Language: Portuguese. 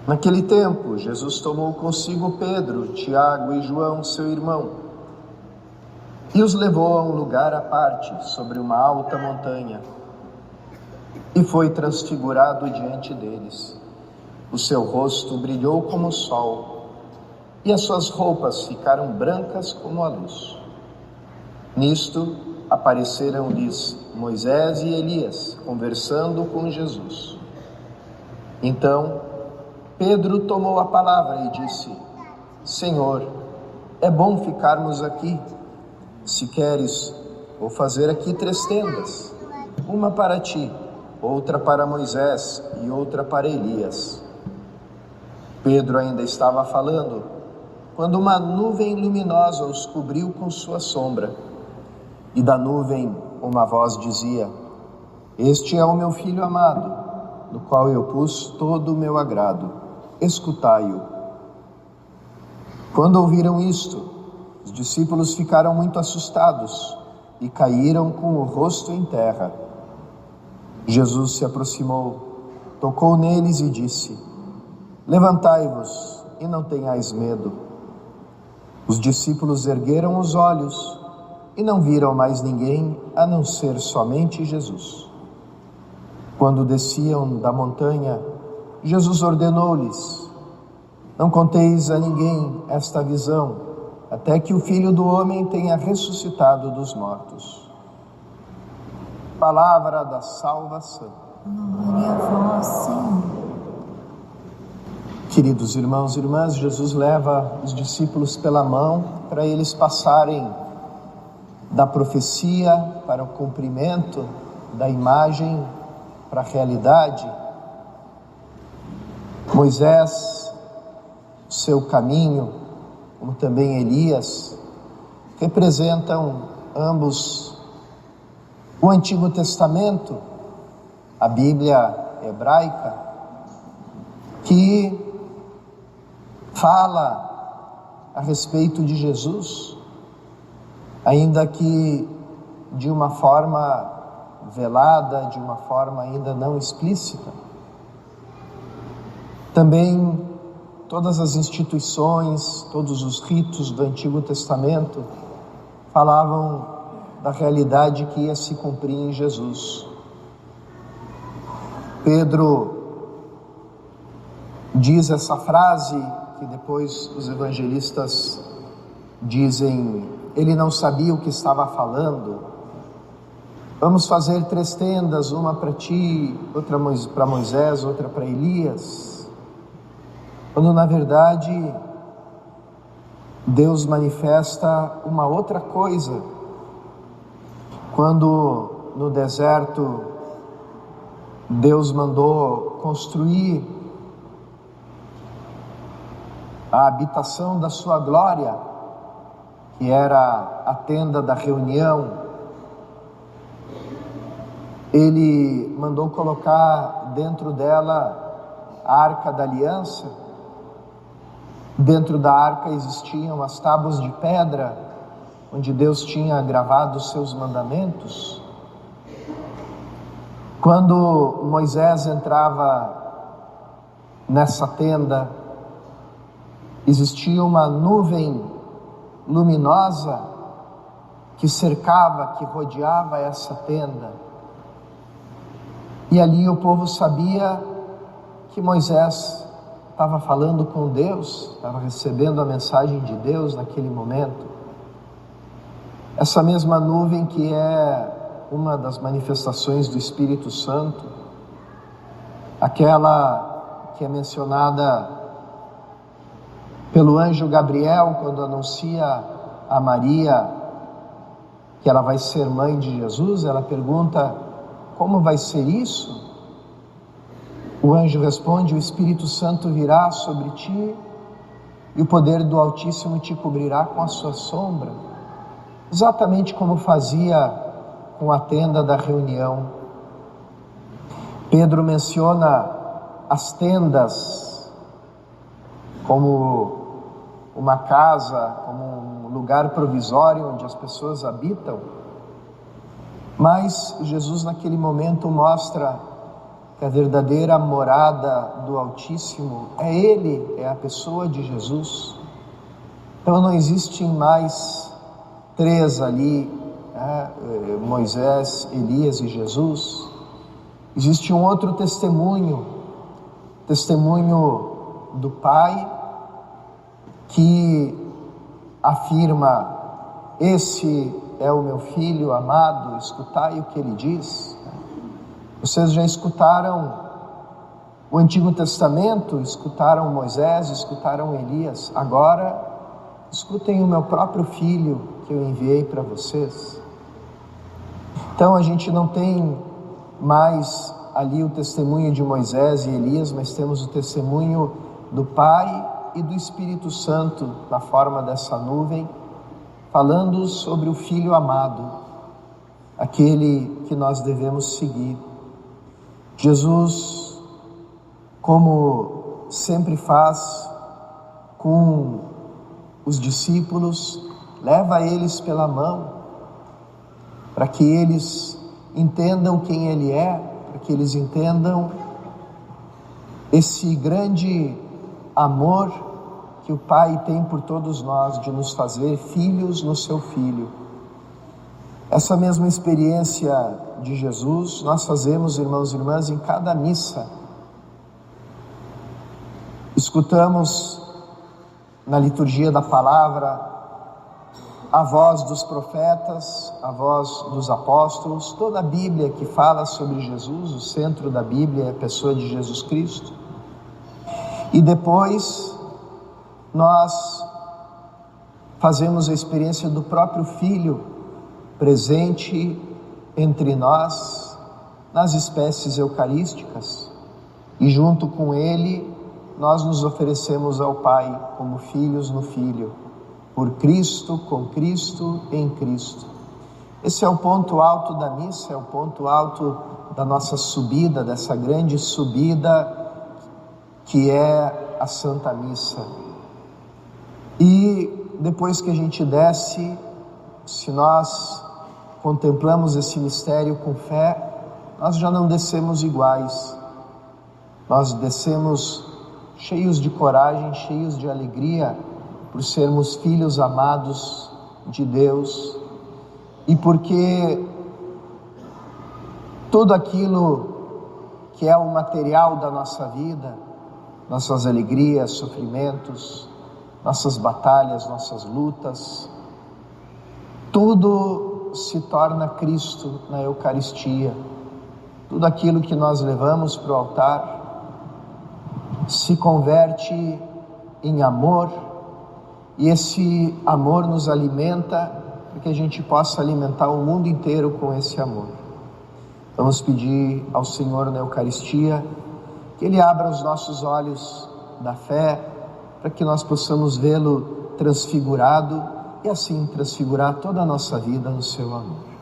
Naquele tempo, Jesus tomou consigo Pedro, Tiago e João, seu irmão, e os levou a um lugar à parte, sobre uma alta montanha, e foi transfigurado diante deles. O seu rosto brilhou como o sol, e as suas roupas ficaram brancas como a luz. Nisto, apareceram-lhes Moisés e Elias, conversando com Jesus. Então, Pedro tomou a palavra e disse: Senhor, é bom ficarmos aqui. Se queres, vou fazer aqui 3 tendas, uma para ti, outra para Moisés e outra para Elias. Pedro ainda estava falando, quando uma nuvem luminosa os cobriu com sua sombra. E da nuvem uma voz dizia: Este é o meu filho amado, no qual eu pus todo o meu agrado. Escutai-o. Quando ouviram isto, os discípulos ficaram muito assustados e caíram com o rosto em terra. Jesus se aproximou, tocou neles e disse: Levantai-vos e não tenhais medo. Os discípulos ergueram os olhos e não viram mais ninguém a não ser somente Jesus. Quando desciam da montanha, Jesus ordenou-lhes: Não conteis a ninguém esta visão, até que o Filho do Homem tenha ressuscitado dos mortos. Palavra da salvação. Glória a vós, Senhor. Queridos irmãos e irmãs, Jesus leva os discípulos pela mão para eles passarem da profecia para o cumprimento, da imagem para a realidade. Moisés, seu caminho, como também Elias, representam ambos o Antigo Testamento, a Bíblia hebraica, que fala a respeito de Jesus, ainda que de uma forma velada, de uma forma ainda não explícita. Também todas as instituições, todos os ritos do Antigo Testamento falavam da realidade que ia se cumprir em Jesus. Pedro diz essa frase que depois os evangelistas dizem: ele não sabia o que estava falando. Vamos fazer 3 tendas, uma para ti, outra para Moisés, outra para Elias. Quando na verdade Deus manifesta uma outra coisa. Quando no deserto Deus mandou construir a habitação da sua glória, que era a tenda da reunião, ele mandou colocar dentro dela a arca da aliança. Dentro da arca existiam as tábuas de pedra, onde Deus tinha gravado os seus mandamentos. Quando Moisés entrava nessa tenda, existia uma nuvem luminosa que cercava, que rodeava essa tenda. E ali o povo sabia que Moisés estava falando com Deus, estava recebendo a mensagem de Deus naquele momento. Essa mesma nuvem que é uma das manifestações do Espírito Santo, aquela que é mencionada pelo anjo Gabriel quando anuncia a Maria que ela vai ser mãe de Jesus. Ela pergunta: como vai ser isso? O anjo responde: o Espírito Santo virá sobre ti e o poder do Altíssimo te cobrirá com a sua sombra. Exatamente como fazia com a tenda da reunião. Pedro menciona as tendas como uma casa, como um lugar provisório onde as pessoas habitam. Mas Jesus naquele momento mostra que a verdadeira morada do Altíssimo é Ele, é a pessoa de Jesus. Então não existem mais três ali, Moisés, Elias e Jesus. Existe um outro testemunho do Pai, que afirma: esse é o meu filho amado, escutai o que ele diz. Vocês já escutaram o Antigo Testamento, escutaram Moisés, escutaram Elias, agora escutem o meu próprio filho que eu enviei para vocês. Então a gente não tem mais ali o testemunho de Moisés e Elias, mas temos o testemunho do Pai e do Espírito Santo na forma dessa nuvem, falando sobre o Filho amado, aquele que nós devemos seguir. Jesus, como sempre faz com os discípulos, leva eles pela mão, para que eles entendam quem Ele é, para que eles entendam esse grande amor que o Pai tem por todos nós, de nos fazer filhos no seu Filho. Essa mesma experiência de Jesus nós fazemos, irmãos e irmãs, em cada missa. Escutamos na liturgia da palavra a voz dos profetas, a voz dos apóstolos, toda a Bíblia que fala sobre Jesus. O centro da Bíblia é a pessoa de Jesus Cristo. E depois nós fazemos a experiência do próprio Filho presente entre nós nas espécies eucarísticas, e junto com Ele nós nos oferecemos ao Pai como filhos no Filho, por Cristo, com Cristo, em Cristo. Esse é o ponto alto da missa, é o ponto alto da nossa subida, dessa grande subida que é a Santa Missa. E depois que a gente desce, se nós contemplamos esse mistério com fé, nós já não descemos iguais. Nós descemos cheios de coragem, cheios de alegria, por sermos filhos amados de Deus, e porque tudo aquilo que é o material da nossa vida, nossas alegrias, sofrimentos, nossas batalhas, nossas lutas, tudo se torna Cristo na Eucaristia. Tudo aquilo que nós levamos para o altar se converte em amor, e esse amor nos alimenta para que a gente possa alimentar o mundo inteiro com esse amor. Vamos pedir ao Senhor na Eucaristia que Ele abra os nossos olhos da fé, para que nós possamos vê-lo transfigurado e assim transfigurar toda a nossa vida no seu amor.